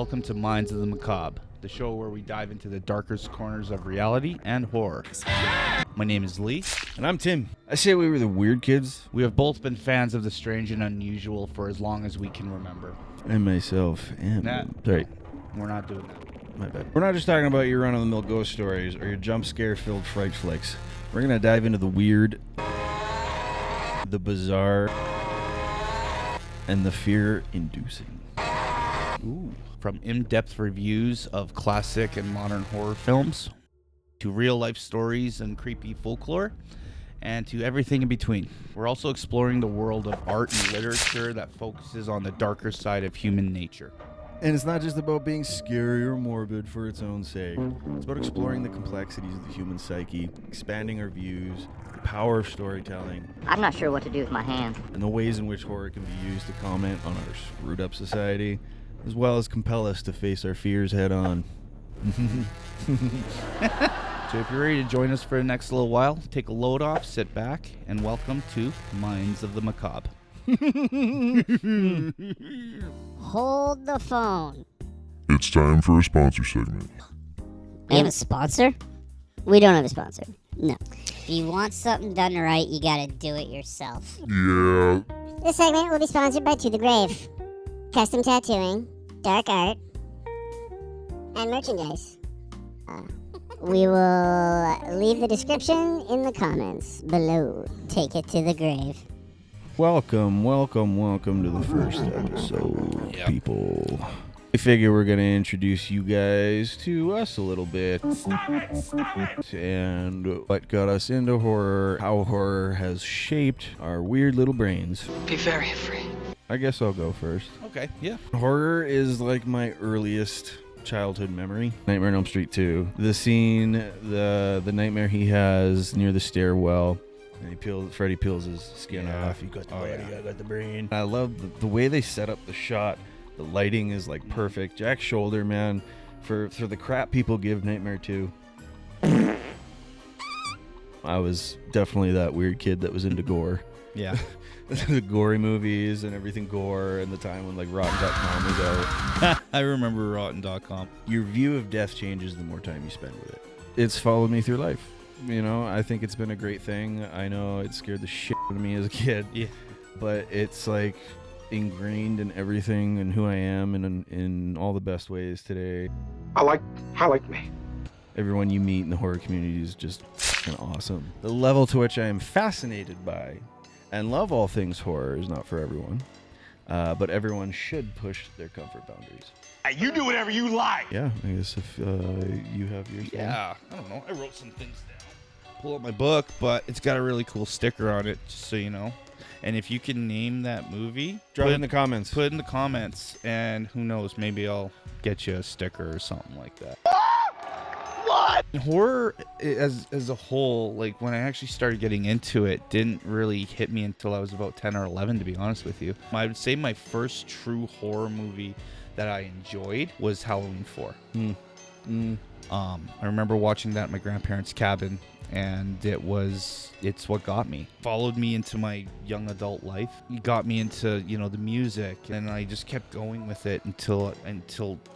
Welcome to Minds of the Macabre, the show where we dive into the darkest corners of reality and horror. My name is Lee. And I'm Tim. I say we were the weird kids. We have both been fans of the strange and unusual for as long as we can remember. And myself am. Sorry. We're not doing that. My bad. We're not just talking about your run-of-the-mill ghost stories or your jump scare-filled fright flicks. We're going to dive into the weird, the bizarre, and the fear-inducing. Ooh. From in-depth reviews of classic and modern horror films, to real-life stories and creepy folklore, and to everything in between. We're also exploring the world of art and literature that focuses on the darker side of human nature. And it's not just about being scary or morbid for its own sake. It's about exploring the complexities of the human psyche, expanding our views, the power of storytelling. I'm not sure what to do with my hand. And the ways in which horror can be used to comment on our screwed-up society, as well as compel us to face our fears head-on. So if you're ready to join us for the next little while, take a load off, sit back, and welcome to Minds of the Macabre. Hold the phone. It's time for a sponsor segment. We have a sponsor? We don't have a sponsor. No. If you want something done right, you gotta do it yourself. Yeah. This segment will be sponsored by To The Grave, custom tattooing, dark art, and merchandise. We will leave the description in the comments below. Take it to the grave. Welcome to the first episode, people. I figure we're going to introduce you guys to us a little bit. And what got us into horror, how horror has shaped our weird little brains. Be very afraid. I guess I'll go first. Okay, yeah. Horror is like my earliest childhood memory. Nightmare on Elm Street 2. The scene, the nightmare he has near the stairwell. And Freddy peels his skin off. You got the body, I got the brain. I love the way they set up the shot. The lighting is like perfect. Jack's shoulder, man, for the crap people give Nightmare 2. I was definitely that weird kid that was into gore. Yeah. The gory movies and everything gore, and the time when like Rotten.com was out. I remember Rotten.com. Your view of death changes the more time you spend with it. It's followed me through life. You know, I think it's been a great thing. I know it scared the shit out of me as a kid. Yeah. But it's like ingrained in everything and who I am and in all the best ways today. I like me. Everyone you meet in the horror community is just fucking awesome. The level to which I am fascinated by and love all things horror is not for everyone. But everyone should push their comfort boundaries. You do whatever you like. Yeah, I guess if you have your thing. Yeah, I don't know. I wrote some things down. Pull up my book, but it's got a really cool sticker on it, just so you know. And if you can name that movie, Drop it in the comments. Put it in the comments, and who knows, maybe I'll get you a sticker or something like that. What? Horror as a whole, like when I actually started getting into it, didn't really hit me until I was about 10 or 11, to be honest with you. I would say my first true horror movie that I enjoyed was Halloween 4. I remember watching that at my grandparents' cabin, and it's what got me. Followed me into my young adult life. It got me into, the music, and I just kept going with it until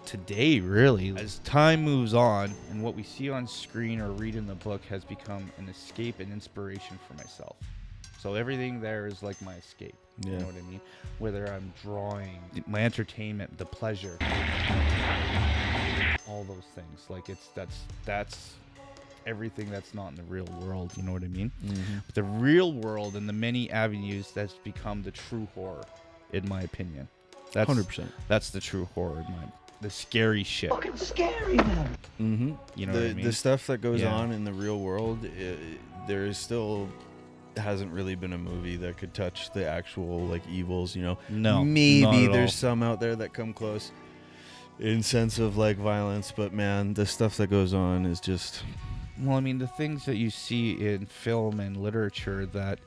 today, really. As time moves on, and what we see on screen or read in the book has become an escape and inspiration for myself. So everything there is like my escape. Yeah. You know what I mean? Whether I'm drawing, my entertainment, the pleasure, all those things. Like that's everything that's not in the real world. You know what I mean? Mm-hmm. But the real world and the many avenues that's become the true horror, in my opinion. That's 100%. That's the true horror, the scary shit. Fucking scary, man. Mm-hmm. You know what I mean? The stuff that goes Yeah. on in the real world, there is still hasn't really been a movie that could touch the actual like evils. No, not maybe at there's all. some out there that come close in sense of like violence, but man, the stuff that goes on is just. Well, I mean, the things that you see in film and literature that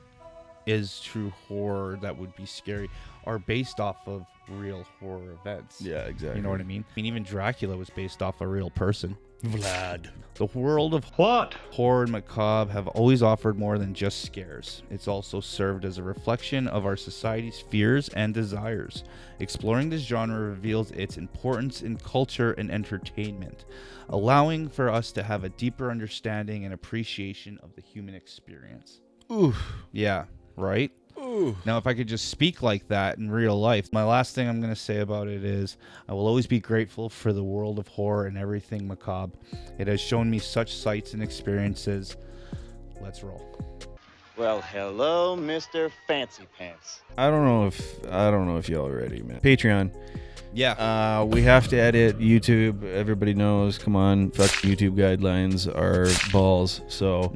is true horror that would be scary are based off of real horror events. Yeah, exactly. You know what I mean? I mean, even Dracula was based off a real person. Vlad. The world of What? horror and macabre have always offered more than just scares. It's also served as a reflection of our society's fears and desires. Exploring this genre reveals its importance in culture and entertainment, allowing for us to have a deeper understanding and appreciation of the human experience. Ooh. Yeah, right? Ooh. Now, if I could just speak like that in real life, my last thing I'm going to say about it is I will always be grateful for the world of horror and everything macabre. It has shown me such sights and experiences. Let's roll. Well, hello, Mr. Fancy Pants. I don't know if y'all are ready, man. Patreon. Yeah. We have to edit YouTube. Everybody knows. Come on, fuck YouTube guidelines are balls. So,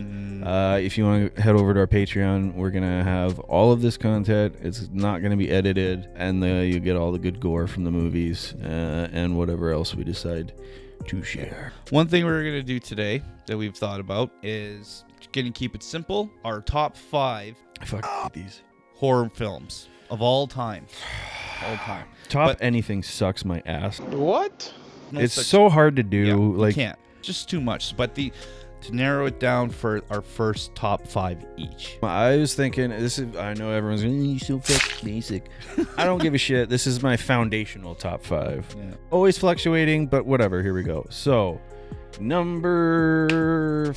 if you want to head over to our Patreon, we're gonna have all of this content. It's not gonna be edited, and you get all the good gore from the movies and whatever else we decide to share. One thing we're going to do today that we've thought about is going to keep it simple. Our top 5 Fuck these. horror films of all time. All time. Top anything sucks my ass. What? No It's such- so hard to do. Yeah, like, you can't. Just too much. But to narrow it down for our first top 5 each. I was thinking, I know everyone's going, you're so fucking basic. I don't give a shit. This is my foundational top 5. Yeah. Always fluctuating, but whatever. Here we go. So, number...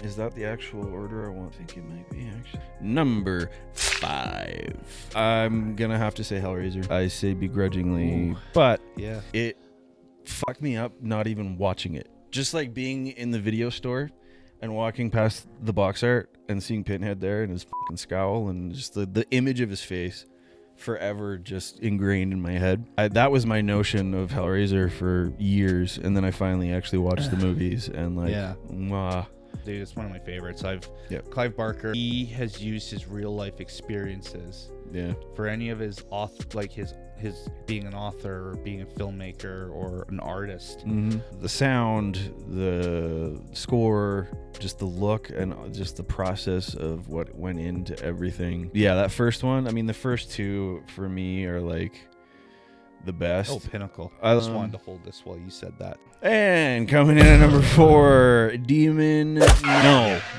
is that the actual order I want? I think it might be, actually. Number 5. I'm going to have to say Hellraiser. I say begrudgingly, Ooh. but Yeah. it fucked me up not even watching it. Just like being in the video store and walking past the box art and seeing Pinhead there and his fucking scowl and just the image of his face forever just ingrained in my head. That was my notion of Hellraiser for years, and then I finally actually watched the movies and like, Yeah. mwah. Dude, it's one of my favorites. Yep. Clive Barker, he has used his real life experiences Yeah. for any of his his being an author or being a filmmaker or an artist. Mm-hmm. The sound, the score, just the look, and just the process of what went into everything. Yeah, that first one. I mean, the first 2 for me are like the best. Oh, pinnacle. I I just wanted to hold this while you said that. And coming in at number 4, Demon.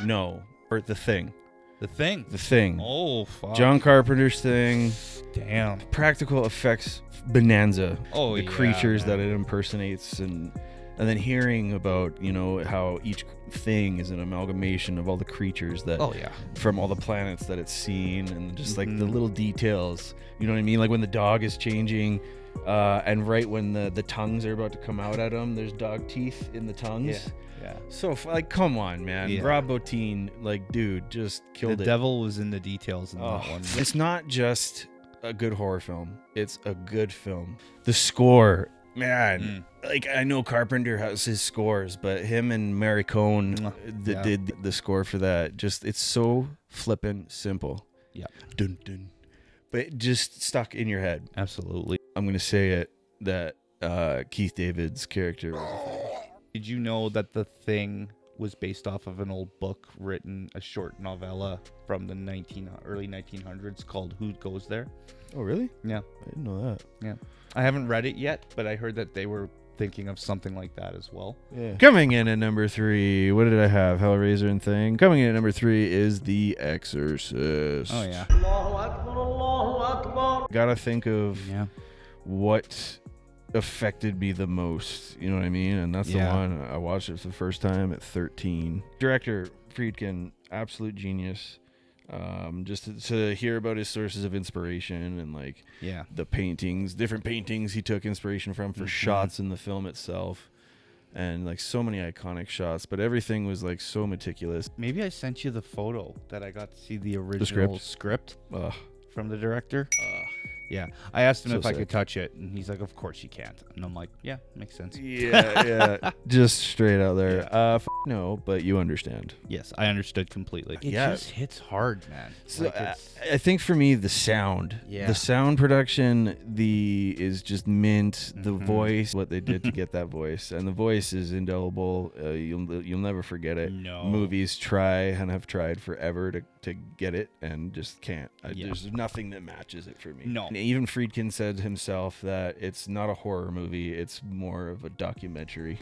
No, or The Thing. The Thing. The Thing. Oh, fuck. John Carpenter's Thing. Damn. Practical effects bonanza. Oh, The yeah, creatures man. that it impersonates, and then hearing about, how each thing is an amalgamation of all the creatures that Oh, yeah. from all the planets that it's seen, and just like the Mhm. little details, you know what I mean? Like when the dog is changing, and right when the tongues are about to come out at him, there's dog teeth in the tongues. Yeah. So like, come on, man. Yeah. Rob Bottin, like, dude, just killed The it. devil was in the details in Oh, that one. it's not just a good horror film. It's a good film. The score, man. Like, I know Carpenter has his scores, but him and Mary Cohn Yeah. did the score for that. Just, it's so flippin' simple. Yeah. Dun, dun. But it just stuck in your head. Absolutely. I'm going to say it, that Keith David's character was a thing. Did you know that The Thing was based off of an old book written, a short novella from the early 1900s called Who Goes There? Oh, really? Yeah. I didn't know that. Yeah. I haven't read it yet, but I heard that they were thinking of something like that as well. Yeah. Coming in at number 3, what did I have? Hellraiser and Thing. Coming in at number 3 is The Exorcist. Oh, yeah. Gotta think of Yeah. what affected me the most, you know what I mean? And that's Yeah. the one I watched it for the first time at 13. Director Friedkin, absolute genius. Just to hear about his sources of inspiration and like Yeah. the paintings, different paintings he took inspiration from for shots in the film itself, and like so many iconic shots, but everything was like so meticulous. Maybe I sent you the photo that I got to see the original script Ugh. from the director. Yeah, I asked him So if I sick. could touch it, and he's like, "Of course you can't." And I'm like, "Yeah, makes sense." Yeah. Just straight out there. No, but you understand. Yes, I understood completely. It Yeah. just hits hard, man. So Like, it's, I think for me, the sound, Yeah. the sound production, is just mint. The Mhm. voice, what they did to get that voice, and the voice is indelible. You'll never forget it. No. Movies try and have tried forever to get it and just can't. Yeah. There's nothing that matches it for me. No. And even Friedkin said himself that it's not a horror movie; it's more of a documentary.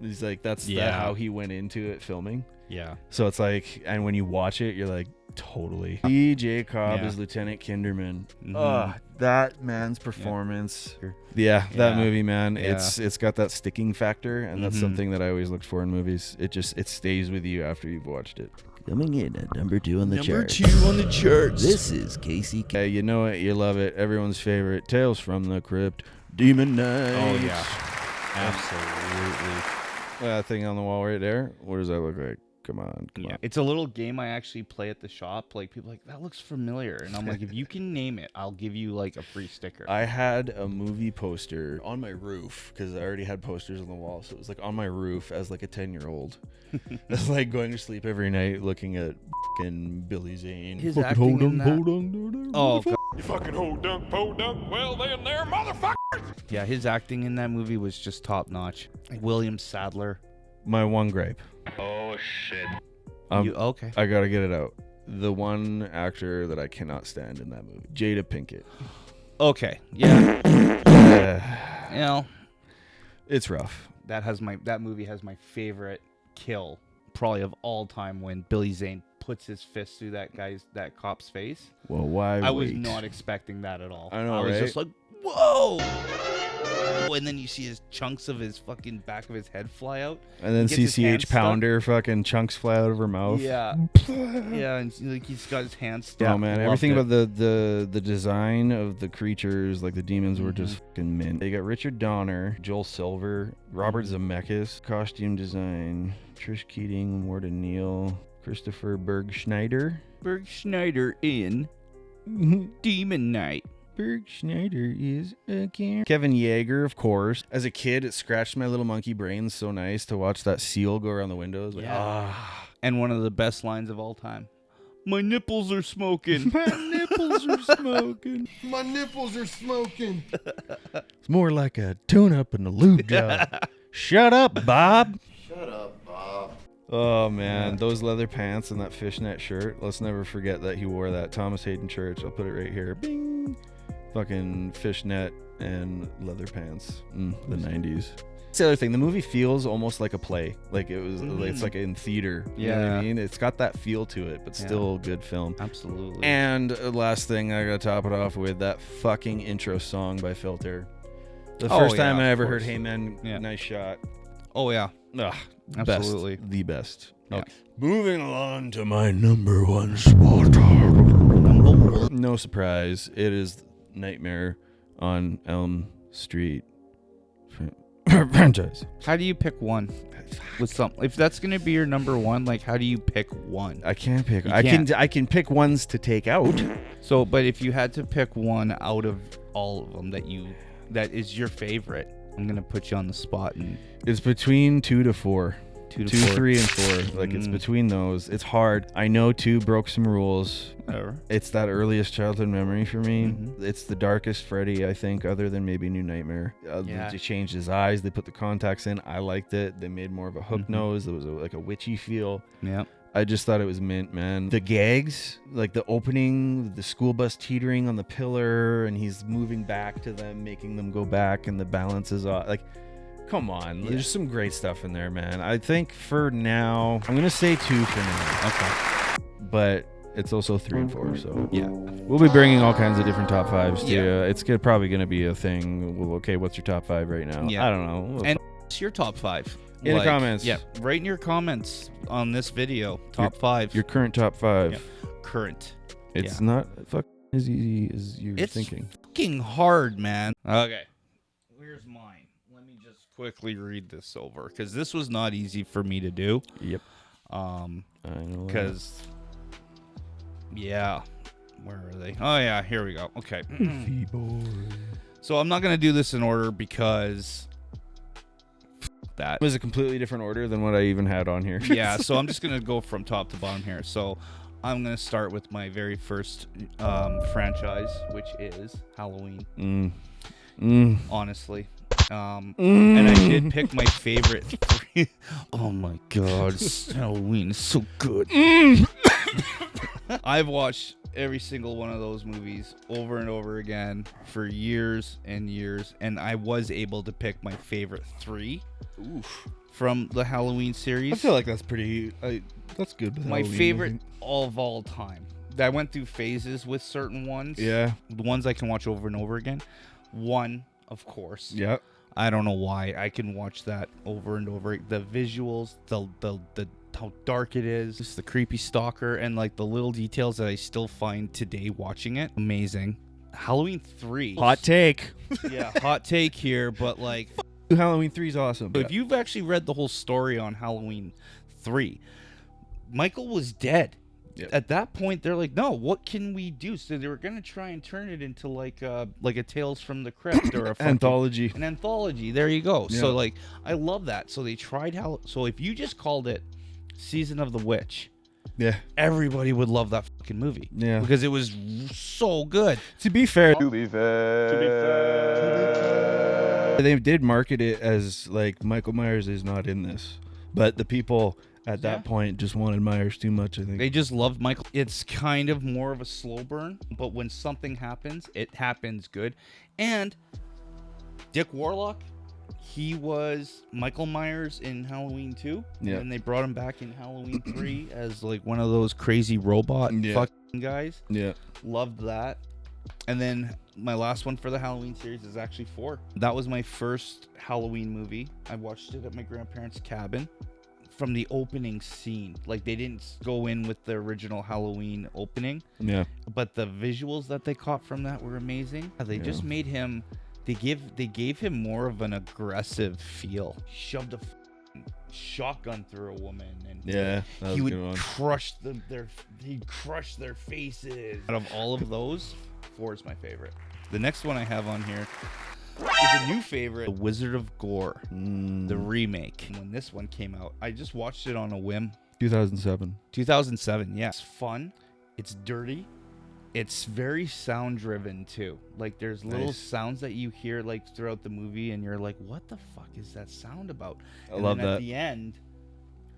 He's like, that's how he went into it filming. yeah, So it's like, and when you watch it, you're like, totally. E.J. Cobb Yeah. is Lieutenant Kinderman. Mhm. That man's performance. Sure. Yeah, that Yeah. movie, man. Yeah. It's got that sticking factor, and that's Mhm. something that I always looked for in movies. It stays with you after you've watched it. Coming in at number 2 on the chart. Number 2 on the charts. This is Casey. You know it, you love it. Everyone's favorite. Tales from the Crypt. Demon Knight. Oh yeah, absolutely. That thing on the wall right there. What does that look like? Come on. Yeah, it's a little game I actually play at the shop. Like, people are like, that looks familiar, and I'm like, if you can name it, I'll give you like a free sticker. I had a movie poster on my roof because I already had posters on the wall, so it was like on my roof as like a 10-year-old. That's like going to sleep every night looking at fucking Billy Zane. His Fucking acting hold in on, that- hold on, Oh God. You fucking hold dunk, po dunk, well then there, motherfucker! Yeah, his acting in that movie was just top notch. William Sadler. My one gripe. Oh shit. Okay. I gotta get it out. The one actor that I cannot stand in that movie, Jada Pinkett. Okay. Yeah. You know, It's rough. that movie has my favorite kill probably of all time, when Billy Zane puts his fist through that cop's face. Well, why? I was wait? not expecting that at all. I know, I was right? just like, whoa. And then you see his chunks of his fucking back of his head fly out. And then He gets his hand CCH stuck. Pounder fucking chunks fly out of her mouth. Yeah. Yeah, and like he's got his hands stuck. Oh man, Loved everything it. about the design of the creatures, like the demons, were just fucking mint. They got Richard Donner, Joel Silver, Robert Zemeckis, costume design, Trish Keating, Warden Neal, Christopher Berg-Schneider. Berg Schneider in Demon Knight. Berg Schneider is again. Kevin Yeager, of course. As a kid, it scratched my little monkey brain so nice to watch that seal go around the windows. Like, Yeah. And one of the best lines of all time. My nipples are smoking. my nipples are smoking. My nipples are smoking. It's more like a tune-up and a lube job. Shut up, Bob. Shut up, Bob. Oh man, those leather pants and that fishnet shirt. Let's never forget that he wore that. Thomas Hayden Church. I'll put it right here. Bing. Fucking fishnet and leather pants. The 90s. That's the other thing. The movie feels almost like a play. Like it was. It's like in theater. You know what I Yeah. mean? It's got that feel to it, but still a good film. Absolutely. And last thing, I gotta top it off with that fucking intro song by Filter. The Oh, first time yeah, I of ever heard course. "Hey Man, Yeah. Nice Shot." Oh yeah. Ugh, Absolutely. best, the best. Yeah. Okay. Moving along to my number 1 spot. No surprise, it is Nightmare on Elm Street franchise. How do you pick one? With some, if that's gonna be your number one, like how do you pick one? I can't pick. You I can't. can pick ones to take out. So, but if you had to pick one out of all of them that is your favorite, I'm gonna put you on the spot and It's between 2 to 4. 2 to 2, 4. 3, and 4. Like it's between those. It's hard. I know 2 broke some rules. Whatever. It's that earliest childhood memory for me. Mhm. It's the darkest Freddy, I think, other than maybe New Nightmare. Yeah. They changed his eyes. They put the contacts in. I liked it. They made more of a hook Mhm. nose. There was like a witchy feel. Yeah. I just thought it was mint, man. The gags, like the opening, the school bus teetering on the pillar, and he's moving back to them, making them go back, and the balance is off. Like, come on. Yeah. There's some great stuff in there, man. I think for now, I'm going to say 2 for now. Okay. But it's also 3 and 4, so. Yeah. We'll be bringing all kinds of different top 5s to you. Yeah. It's probably going to be a thing. Well, okay, what's your top 5 right now? Yeah. I don't know. And it's your top 5. In the comments. Yeah. Write in your comments on this video. Top 5. Your current top 5. Yeah. Current. It's Yeah. not as easy as you're It's thinking. fucking hard, man. Okay. Here's mine. Let me just quickly read this over because this was not easy for me to do. Yep. I know. Because, yeah, Where are they? Oh yeah, here we go. Okay. So I'm not gonna do this in order because that It was a completely different order than what I even had on here. yeah. So I'm just gonna go from top to bottom here. So I'm gonna start with my very first franchise, which is Halloween. Honestly. And I did pick my favorite 3. Oh my god, Halloween is so good. I've watched every single one of those movies over and over again for years and years, and I was able to pick my favorite 3 from the Halloween series. I feel like that's pretty. That's good. With My Halloween, favorite of all time. I went through phases with certain ones. Yeah. The ones I can watch over and over again. 1, of course. Yeah. I don't know why I can watch that over and over. The visuals, the how dark it is, just the creepy stalker, and like the little details that I still find today watching it. Amazing. Halloween 3. Hot take. Yeah, hot take here, but like Halloween 3 is awesome. if you've actually read the whole story on Halloween 3, Michael was dead. Yep. At that point, they're like, no, what can we do? So they were going to try and turn it into like a Tales from the Crypt or a Anthology. An anthology. There you go. Yeah. So like, I love that. So they tried so if you just called it Season of the Witch, Yeah. everybody would love that fucking movie. Yeah. Because it was so good. To be fair, To be fair. they did market it as like Michael Myers is not in this, but the people at that point just wanted Myers too much, I think. They just loved Michael. It's kind of more of a slow burn, but when something happens, it happens good. And Dick Warlock, he was Michael Myers in Halloween 2. Yeah. And they brought him back in Halloween 3 as like one of those crazy robot fucking guys. Yeah. Loved that. And then my last one for the Halloween series is actually 4. That was my first Halloween movie. I watched it at my grandparents' cabin. From the opening scene, like they didn't go in with the original Halloween opening, Yeah. but the visuals that they caught from that were amazing. They just made him. They gave him more of an aggressive feel. Shoved a shotgun through a woman, and Yeah, that was he a would good one. crush he'd crush their faces. Out of all of those, 4 is my favorite. The next one I have on here is a new favorite, The Wizard of Gore, the remake. When this one came out, I just watched it on a whim. 2007. 2007, yeah. It's fun. It's dirty. It's very sound driven too. Like there's little sounds that you hear like throughout the movie, and you're like, "What the fuck is that sound about?" I love then that. At the end,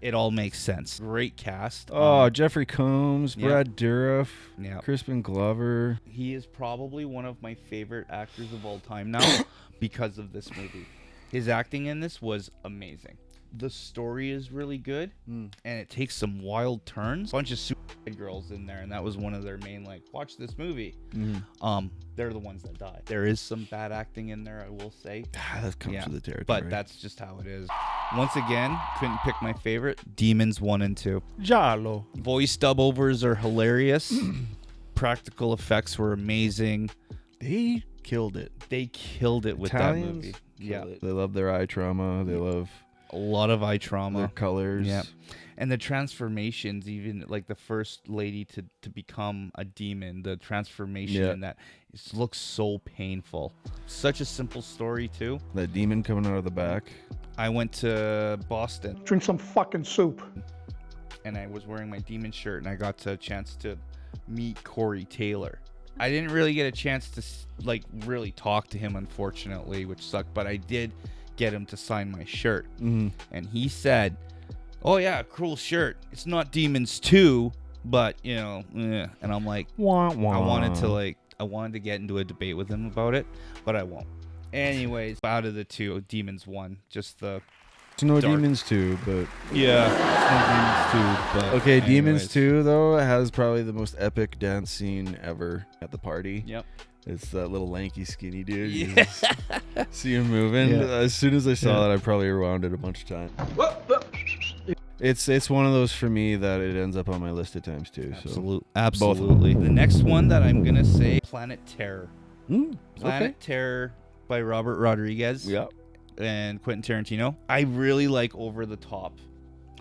it all makes sense. Great cast. Oh, Jeffrey Combs, yeah. Brad Dourif, Yeah. Crispin Glover. He is probably one of my favorite actors of all time now because of this movie. His acting in this was amazing. The story is really good, and it takes some wild turns. Bunch of super girls in there, and that was one of their main like, watch this movie. They're the ones that die. There is some bad acting in there, I will say. That comes with the territory. But that's just how it is. Once again, couldn't pick my favorite. Demons 1 and 2. Jalo. Voice dub overs are hilarious. Practical effects were amazing. They killed it. They killed it with Italians that movie. Yeah, killed it. They love their eye trauma. They love a lot of eye their trauma. colors. Yeah, and the transformations, even like the first lady to become a demon, the transformation in that looks so painful. Such a simple story too. That demon coming out of the back. I went to Boston. Drink some fucking soup. And I was wearing my demon shirt, and I got a chance to meet Corey Taylor. I didn't really get a chance to like really talk to him, unfortunately, which sucked. But I did get him to sign my shirt, and he said, "Oh yeah, cool shirt. It's not Demons 2, but you know." And I'm like, Wah, wah. I wanted to get into a debate with him about it, but I won't. Anyways, out of the 2, Demons 1, just the It's no dark. Demons 2, but yeah. It's no Demons 2, but okay, Demons anyways. 2 though has probably the most epic dance scene ever at the party. Yep. It's that little lanky skinny dude. You Yeah. just see him moving. Yeah. As soon as I saw that, I probably rewound it a bunch of times. It's one of those for me that it ends up on my list at times too. So. Absolutely. The next one that I'm gonna say, Planet Terror. Mm, Planet Terror by Robert Rodriguez. Yeah. And Quentin Tarantino. I really like over the top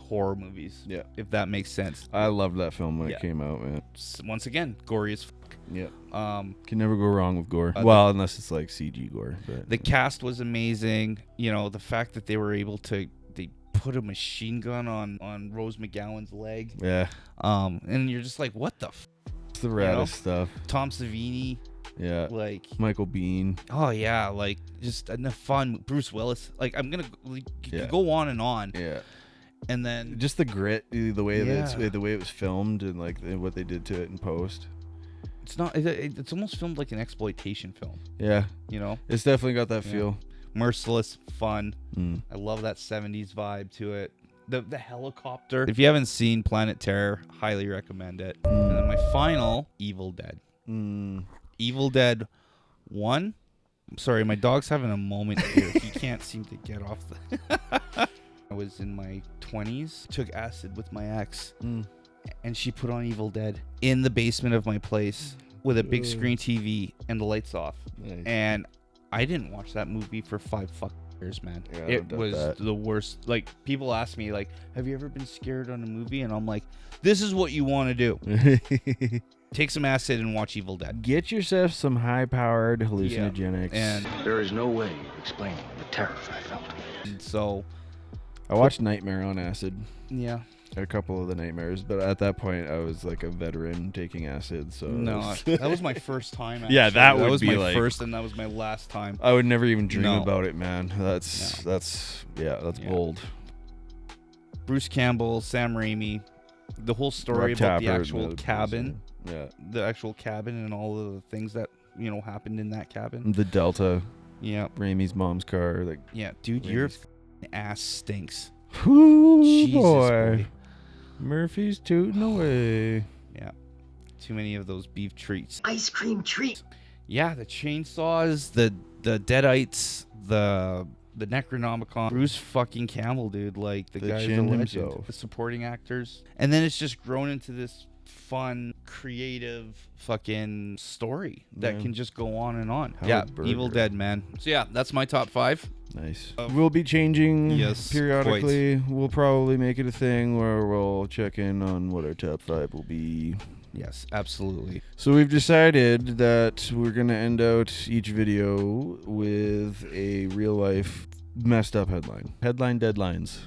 horror movies. Yeah. If that makes sense. I loved that film when Yeah. it came out, man. Once again, gory as fuck. Yeah. Um, Can never go wrong with gore. Well, unless it's like CG gore. But the cast was amazing. You know, the fact that they were able to they put a machine gun on Rose McGowan's leg. yeah, And you're just like, what the it's the raddest stuff. Tom Savini, Yeah. like, Michael Biehn. oh yeah, like just a fun Bruce Willis. Like, I'm gonna Yeah. go on and on, Yeah. and then Just the grit, the way that Yeah. the way it was filmed, and like what they did to it in post. it's not. It's almost filmed like an exploitation film. Yeah, You know, it's definitely got that Yeah. feel. merciless, fun. Mm. I love that 70s vibe to it. The helicopter. If you haven't seen Planet Terror, highly recommend it. And then my final, Evil Dead. Mm. Evil Dead 1. I'm sorry, my dog's having a moment here. He can't seem to get off the... I was in my 20s, took acid with my ex, and she put on Evil Dead in the basement of my place with a big screen TV and the lights off. Nice. And I didn't watch that movie for 5 fucking years, man. Yeah, I it doubt was that. the worst. Like, people ask me, like, have you ever been scared on a movie? And I'm like, this is what you want to do. Take some acid and watch Evil Dead. Get yourself some high-powered hallucinogenics. And There is no way of explaining the terror I felt. so, I watched Nightmare on acid. yeah. A couple of the nightmares, but at that point I was like a veteran taking acid, so No, that was my first time. Actually. Yeah, that would was be my like- first, and that was my last time. I would never even dream No. about it, man. That's Yeah. bold. Bruce Campbell, Sam Raimi, the whole story Rob about the Tapert, actual cabin, Yeah. the actual cabin, and all of the things that happened in that cabin. The Delta, Yeah, Raimi's mom's car, like yeah, dude, your Raimi's- ass stinks. Whoo, Jesus, boy. boy. Murphy's tooting away. Yeah, too many of those beef treats. Ice cream treat. Yeah, the chainsaws, the Deadites, the Necronomicon. Bruce fucking Campbell, dude, like the The guy's a Chin legend. himself. The supporting actors, and then it's just grown into this fun, creative fucking story that Yeah. can just go on and on. Howard Yeah, Berger. Evil Dead, man. So yeah, that's my top 5. Nice. We'll be changing Yes, periodically. We'll probably make it a thing where we'll check in on what our top 5 will be. Yes, absolutely. So we've decided that we're going to end out each video with a real life messed up headline. Headline deadlines.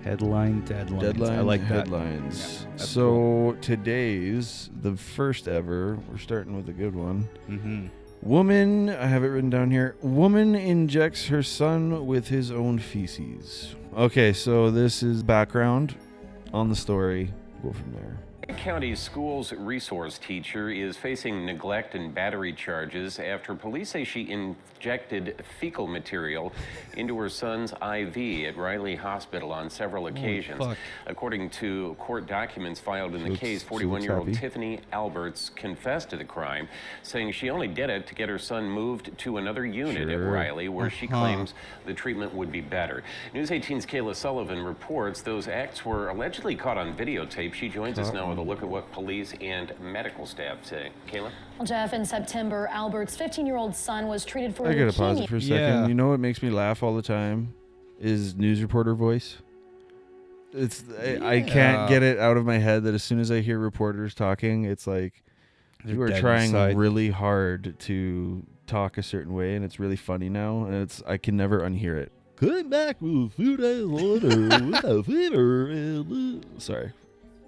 Headline deadlines. Deadline I like that. headlines. Yeah, that's so today's the first ever. We're starting with a good one. Mm-hmm. Woman, I have it written down here. Woman injects her son with his own feces. Okay, so this is background on the story. Go from there. County Schools resource teacher is facing neglect and battery charges after police say she injected fecal material into her son's IV at Riley Hospital on several occasions. fuck. According to court documents filed in the Looks- case, she looks 41-year-old happy. Tiffany Alberts confessed to the crime, saying she only did it to get her son moved to another unit at Sure. Riley, where she claims the treatment would be better. News 18's Kayla Sullivan reports those acts were allegedly caught on videotape. She joins us now with a look at what police and medical staff say. Kayla? Well, Jeff, in September, Albert's 15-year-old son was treated for I gotta pause leukemia. it for a second. Yeah. You know what makes me laugh all the time is news reporter voice. I can't get it out of my head that as soon as I hear reporters talking, it's like They're you are dead trying inside. really hard to talk a certain way, and it's really funny now, and I can never unhear it. Come back with a few days later with a fever. Sorry,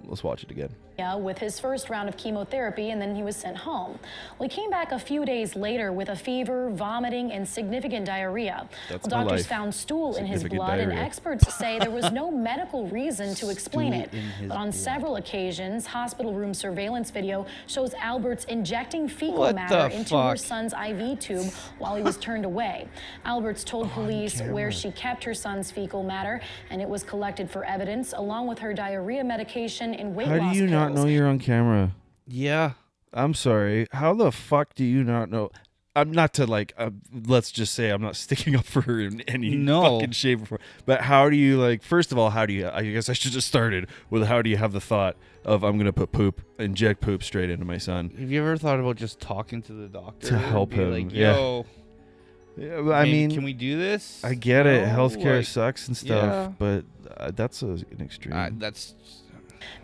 let's watch it again. With his first round of chemotherapy, and then he was sent home. Well, he came back a few days later with a fever, vomiting, and significant diarrhea. That's Well, my doctors life. found stool in his Significant blood, and diarrhea. experts say there was no medical reason to explain Stool it. in his But on blood. several occasions, hospital room surveillance video shows Alberts injecting fecal What matter the into her fuck? son's IV tube while he was turned away. Alberts told police where camera. she kept her son's fecal matter, and it was collected for evidence, along with her diarrhea medication and weight How loss do you not pills. know you're on camera? Yeah. I'm sorry. How the fuck do you not know? I'm not to like. Let's just say I'm not sticking up for her in any No. fucking shape or form. But how do you like? First of all, how do you? I guess I should have started with how do you have the thought of I'm gonna inject poop straight into my son? Have you ever thought about just talking to the doctor To help and be him, Like, yeah. yo, Yeah, but I mean, can we do this? I get it. No, Healthcare like, sucks and stuff, yeah. but that's an extreme. That's.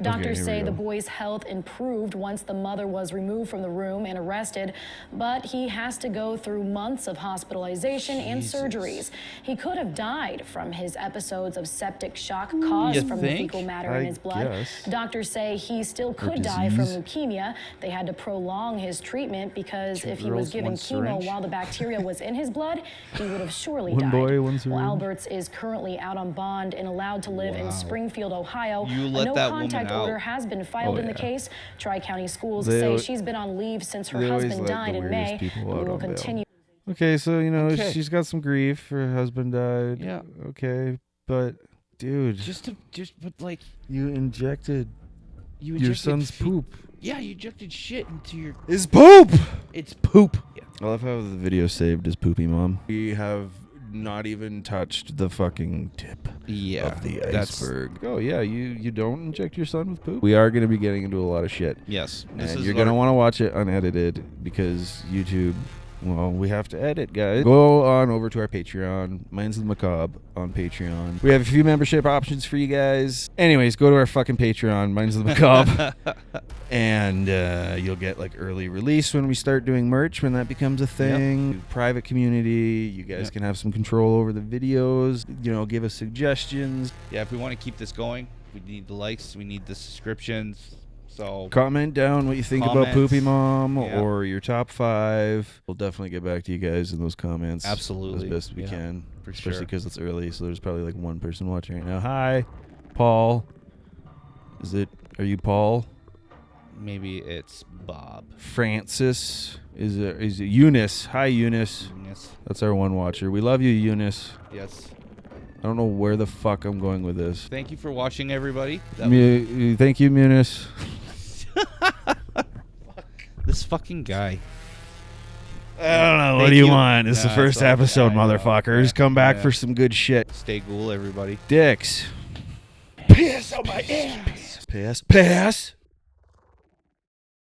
Doctors here we say the go. boy's health improved once the mother was removed from the room and arrested, but he has to go through months of hospitalization and surgeries. He could have died from his episodes of septic shock caused from the fecal matter in his blood. guess. Doctors say he still could die from leukemia. They had to prolong his treatment because if he was girls, given one chemo syringe. while the bacteria was in his blood, he would have surely One died. boy, one Well, syringe. Alberts is currently out on bond and allowed to live in Springfield, Ohio. You A let that woman no-contact out. order has been filed Oh, in the yeah. case. Tri-County Schools They say al- she's been on leave since her they always husband let died the in weirdest May. people And out will on bail. continue. Okay, so Okay. she's got some grief. Her husband died. Yeah. Okay, but dude, But like you injected you your injected son's poop. Yeah, you injected shit into your. Is poop. It's poop. Yeah. I love how the video saved as Poopy Mom. We have not even touched the fucking tip Yeah. of the that's- iceberg. Oh yeah, you don't inject your son with poop. We are going to be getting into a lot of shit. Yes. And you're going to want to watch it unedited because YouTube, well, we have to edit, guys. Go on over to our Patreon. Mine's the Macabre on Patreon. We have a few membership options for you guys. Anyways, go to our fucking Patreon. Mine's the Macabre. And you'll get like early release when we start doing merch, when that becomes a thing. Private community. You guys can have some control over the videos. Give us suggestions. Yeah, if we want to keep this going, we need the likes, we need the subscriptions. So Comment down what you think about Comments. Poopy Mom Yeah. or your top 5. We'll definitely get back to you guys in those comments. Absolutely. As best we Yeah, can. for Especially sure. because it's early, so there's probably like one person watching right now. Hi, Paul. Are you Paul? maybe it's Bob. Francis. Is it Eunice? Hi, Eunice. Yes. That's our one watcher. We love you, Eunice. Yes. I don't know where the fuck I'm going with this. Thank you for watching, everybody. Thank you, Eunice. This fucking guy. I don't know. What Thank do you you. want? It's the Nah, first it's all- episode, I know. motherfuckers. Yeah. Come back Yeah. for some good shit. Stay cool, everybody. Dicks. Piss on my ass. Piss.